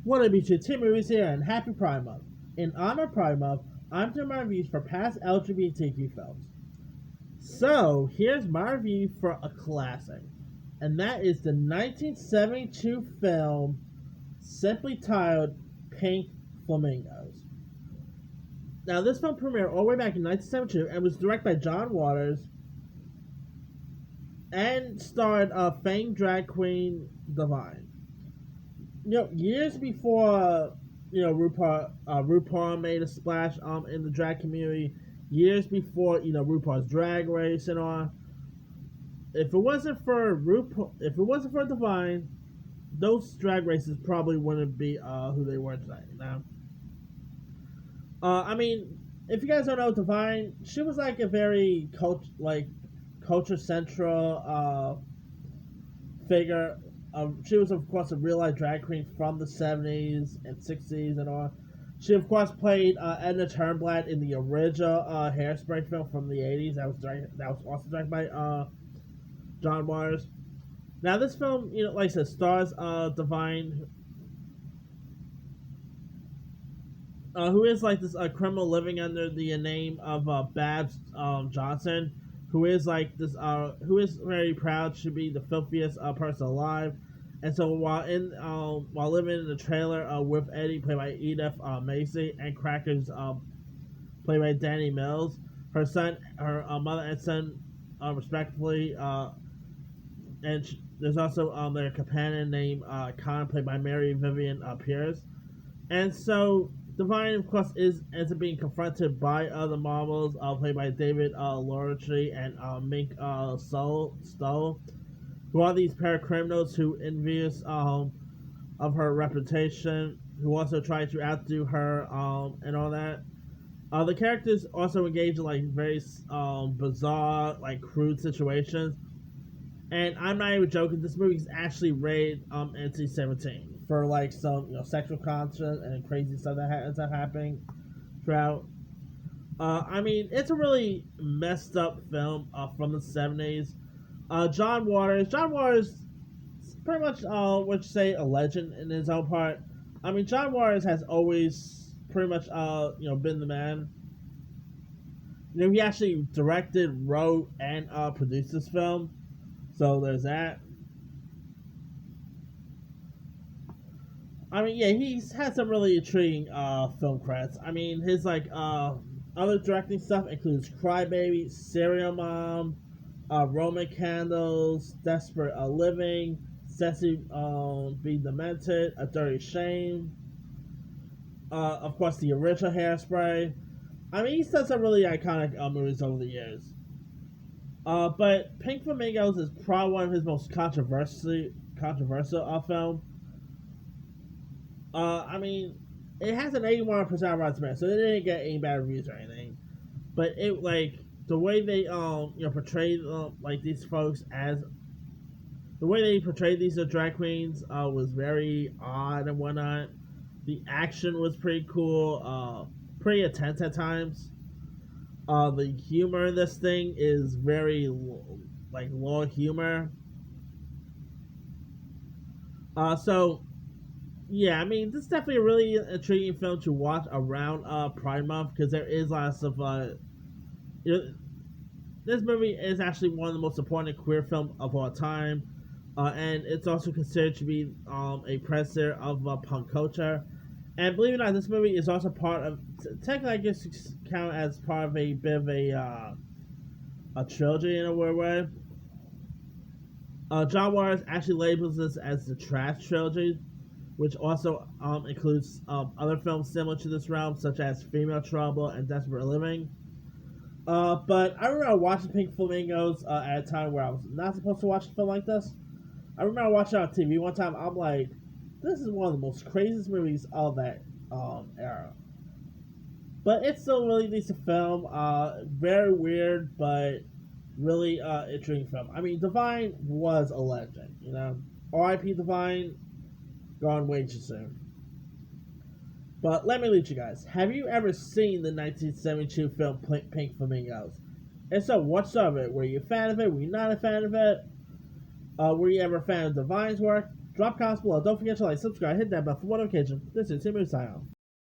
What up, YouTube? Tim Movies here, and happy Pride Month. In honor of Pride Month, I'm doing my reviews for past LGBTQ films. So, here's my review for a classic, and that is the 1972 film simply titled Pink Flamingos. Now, this film premiered all the way back in 1972 and was directed by John Waters and starred famed drag queen Divine. Years before RuPaul made a splash in the drag community, years before RuPaul's Drag Race and all. If it wasn't for RuPaul, if it wasn't for Divine, those drag races probably wouldn't be who they were today. I mean, if you guys don't know Divine, she was like a very culture central figure. She was, of course, a real life drag queen from the 70s and 60s and all. She, of course, played Edna Turnblad in the original Hairspray film from the 80s. That was also directed by John Waters. Now, this film, like I said, stars Divine, who is like this criminal living under the name of Babs Johnson, who is like this, who is very proud to be the filthiest person alive. And so while living in the trailer with Eddie, played by Edith Macy, and Crackers, played by Danny Mills, her mother and son, respectively, and there's also their companion named Con, played by Mary Vivian Pierce. And so Divine, of course, ends up being confronted by other marbles, played by David Lorichy and Mink Stoll, who are these pair of criminals who, envious of her reputation, who also try to outdo her and all that. The characters also engage in like very bizarre, like crude situations. And I'm not even joking. This movie is actually rated NC-17 for like some sexual content and crazy stuff that ends up happening throughout. I mean, it's a really messed up film from the 70s. John Waters, pretty much would say a legend in his own part. I mean, John Waters has always pretty much been the man. He actually directed, wrote, and produced this film. So there's that. I mean, yeah, he's had some really intriguing film credits. I mean, his other directing stuff includes Crybaby, Serial Mom, Roman Candles, Desperate Living, Sassy Be Demented, A Dirty Shame. Of course, the original Hairspray. I mean, he's done some really iconic movies over the years. But Pink Flamingos is probably one of his most controversial film. I mean, it has an 81% Rotten Tomatoes, so it didn't get any bad reviews or anything. But it the way they portrayed like these folks as the way they portrayed these drag queens was very odd and whatnot. The action was pretty cool, pretty intense at times. The humor in this thing is very low humor. So yeah, I mean, this is definitely a really intriguing film to watch around Pride Month because there is lots of this movie is actually one of the most important queer films of all time, and it's also considered to be a precursor of punk culture. And believe it or not, this movie is also part of, technically I guess you count as part of a bit of a trilogy in a weird way. John Waters actually labels this as the Trash Trilogy, which also includes other films similar to this realm, such as Female Trouble and Desperate Living. But I remember watching Pink Flamingos at a time where I was not supposed to watch a film like this. I remember watching it on TV one time. I'm like, this is one of the most craziest movies of that era. But it's still a really decent film. Very weird, but really intriguing film. I mean, Divine was a legend, R.I.P. Divine, gone way too soon. But let me lead you guys. Have you ever seen the 1972 film Pink Flamingos? And so, what's of it? Were you a fan of it? Were you not a fan of it? Were you ever a fan of Divine's work? Drop comments below. Don't forget to like, subscribe, hit that bell for more notifications. This is Timmy sign off.